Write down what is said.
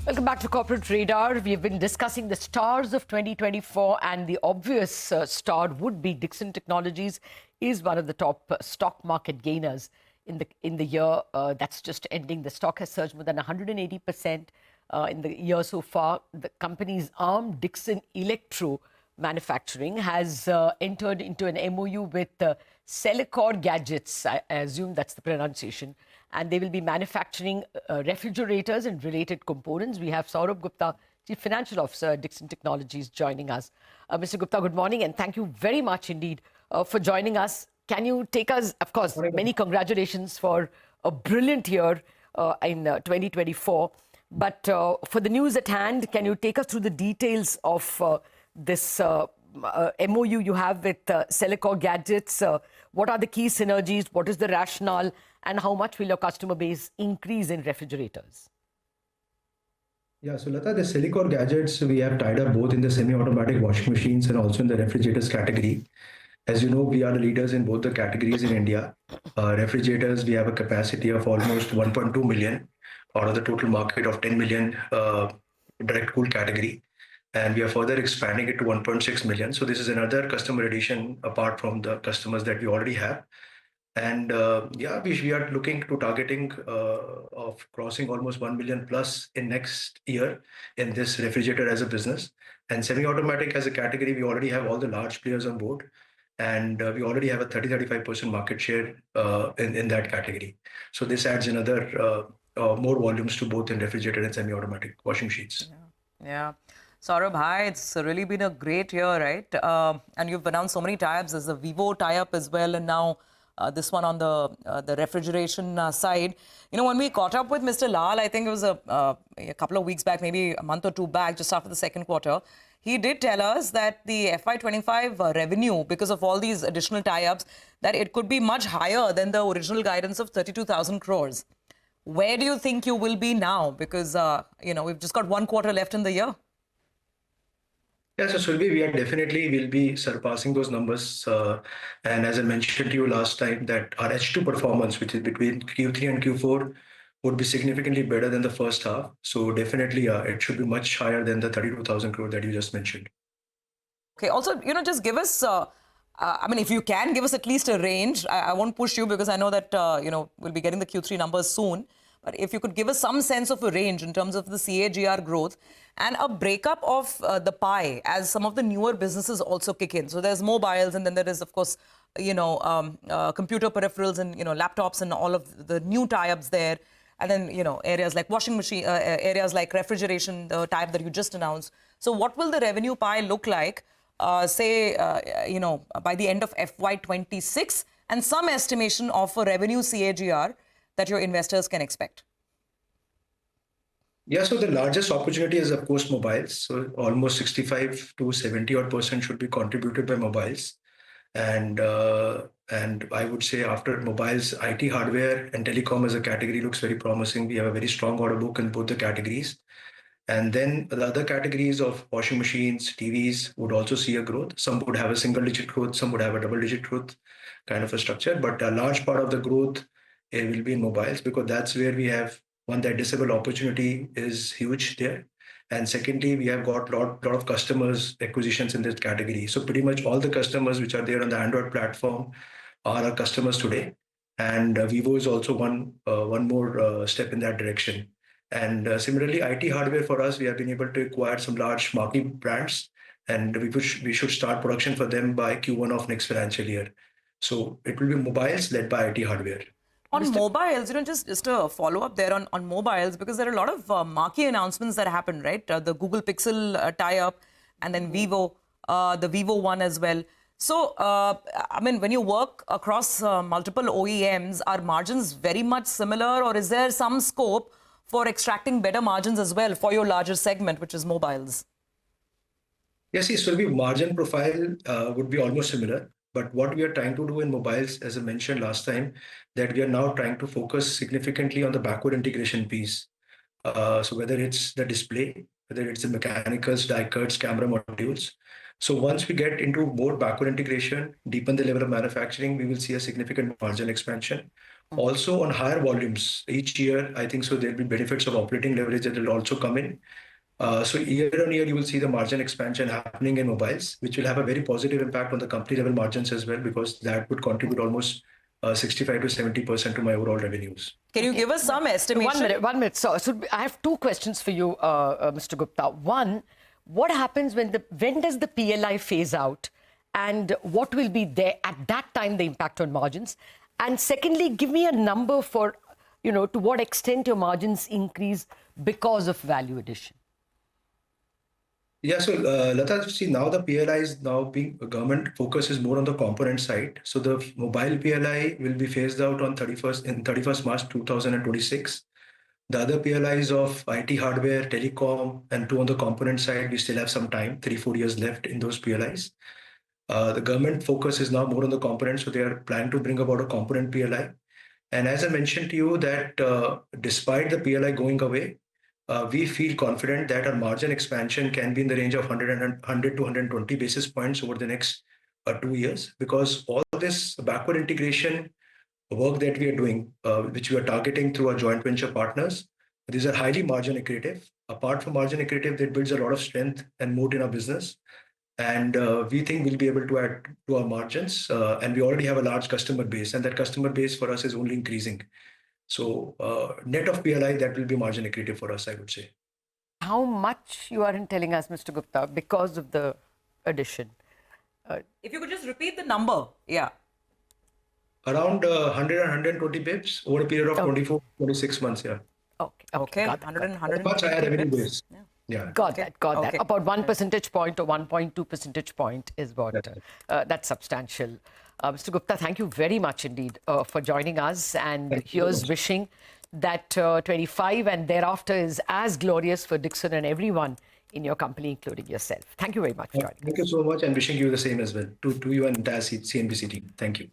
Welcome back to Corporate Radar. We've been discussing the stars of 2024, and the obvious star would be Dixon Technologies is one of the top stock market gainers in the year that's just ending. The stock has surged more than 180% in the year so far. The company's arm, Dixon Electro Manufacturing, has entered into an MOU with Celecor Gadgets. I assume that's the pronunciation. And they will be manufacturing refrigerators and related components. We have Saurabh Gupta, Chief Financial Officer at Dixon Technologies, joining us. Mr. Gupta, good morning, and thank you very much indeed for joining us. Can you take us, of course, many congratulations for a brilliant year in 2024. But for the news at hand, can you take us through the details of this MOU you have with Celecor Gadgets? What are the key synergies? What is the rationale? And how much will your customer base increase in refrigerators? Yeah, so Latha, the Celecor Gadgets, we have tied up both in the semi-automatic washing machines and also in the refrigerators category. As you know, we are the leaders in both the categories in India. Refrigerators, we have a capacity of almost 1.2 million out of the total market of 10 million direct cool category. And we are further expanding it to 1.6 million. So this is another customer addition apart from the customers that we already have. And yeah, we are looking to targeting of crossing almost 1 million plus in next year in this refrigerator as a business. And semi-automatic as a category, we already have all the large players on board. And we already have a 30-35% market share in that category. So this adds another more volumes to both in refrigerator and semi-automatic washing machines. Yeah. Saurabh, hi. It's really been a great year, right? And you've announced so many tie-ups. There's a Vivo tie-up as well, and now this one on the refrigeration side. You know, when we caught up with Mr. Lal, I think it was a couple of weeks back, maybe a month or two back, just after the second quarter, he did tell us that the FY25 revenue, because of all these additional tie-ups, that it could be much higher than the original guidance of 32,000 crores. Where do you think you will be now? Because, you know, we've just got one quarter left in the year. Yeah, so Surabhi, we are definitely will be surpassing those numbers. And as I mentioned to you last time, that our H2 performance, which is between Q3 and Q4, would be significantly better than the first half. So definitely, it should be much higher than the 32,000 crore that you just mentioned. Okay. Also, you know, just give us, I mean, if you can give us at least a range. I won't push you because I know that, you know, we'll be getting the Q3 numbers soon. But if you could give us some sense of a range in terms of the CAGR growth and a breakup of the pie as some of the newer businesses also kick in. So there's mobiles, and then there is, of course, you know, computer peripherals and, you know, laptops and all of the new tie-ups there. And then, you know, areas like washing machine, areas like refrigeration, the type that you just announced. So what will the revenue pie look like, say, you know, by the end of FY26, and some estimation of a revenue CAGR that your investors can expect? Yeah, so the largest opportunity is, of course, mobiles. So almost 65 to 70% should be contributed by mobiles. And I would say after mobiles, IT hardware and telecom as a category looks very promising. We have a very strong order book in both the categories. And then the other categories of washing machines, TVs would also see a growth. Some would have a single-digit growth, some would have a double-digit growth kind of a structure. But a large part of the growth will be in mobiles, because that's where we have one, the addressable opportunity is huge there. And secondly, we have got a lot of customers acquisitions in this category. So pretty much all the customers which are there on the Android platform are our customers today. And Vivo is also one more step in that direction. And similarly, IT hardware for us, we have been able to acquire some large marquee brands, and we should start production for them by Q1 of next financial year. So it will be mobiles led by IT hardware. On mobiles, you know, just a follow-up there on mobiles, because there are a lot of marquee announcements that happened, right? The Google Pixel tie-up, and then Vivo, the Vivo one as well. So, I mean, when you work across multiple OEMs, are margins very much similar, or is there some scope for extracting better margins as well for your larger segment, which is mobiles? Yes, so the margin profile would be almost similar. But what we are trying to do in mobiles, as I mentioned last time, that we are now trying to focus significantly on the backward integration piece. So whether it's the display, whether it's the mechanicals, die cuts, camera modules. So once we get into more backward integration, deepen the level of manufacturing, we will see a significant margin expansion. Also on higher volumes each year, I think so there'll be benefits of operating leverage that will also come in. So year on year, you will see the margin expansion happening in mobiles, which will have a very positive impact on the company level margins as well, because that would contribute almost 65 to 70% to my overall revenues. Can you give us some estimation? 1 minute. So I have two questions for you, Mr. Gupta. One, what happens when does the PLI phase out, and what will be there at that time, the impact on margins? And secondly, give me a number for, to what extent your margins increase because of value addition. Yeah, so Latha, see now the PLI is now being government focus is more on the component side. So the mobile PLI will be phased out on 31st March 2026. The other PLIs of IT hardware, telecom, and two on the component side, we still have some time, 3-4 years left in those PLIs. The government focus is now more on the components, so they are planning to bring about a component PLI. And as I mentioned to you that despite the PLI going away, we feel confident that our margin expansion can be in the range of 100 to 120 basis points over the next 2 years, because all this backward integration work that we are doing, which we are targeting through our joint venture partners, these are highly margin accretive. Apart from margin accretive, that builds a lot of strength and moat in our business. And we think we'll be able to add to our margins. And we already have a large customer base, and that customer base for us is only increasing. So net of PLI, that will be margin accretive for us, I would say. How much you aren't telling us, Mr. Gupta, because of the addition? If you could just repeat the number. Yeah. Around 100 and 120 bips over a period of 24, 26 months, yeah. Okay. Got that. 100 Much higher revenue base. Yeah. Got that. About 1 percentage point or 1.2 percentage point is what, that's substantial. Mr. Gupta, thank you very much indeed for joining us. And here's wishing that 25 and thereafter is as glorious for Dixon and everyone in your company, including yourself. Thank you very much for joining us. Thank you so much, and wishing you the same as well to you and the entire CNBC team. Thank you.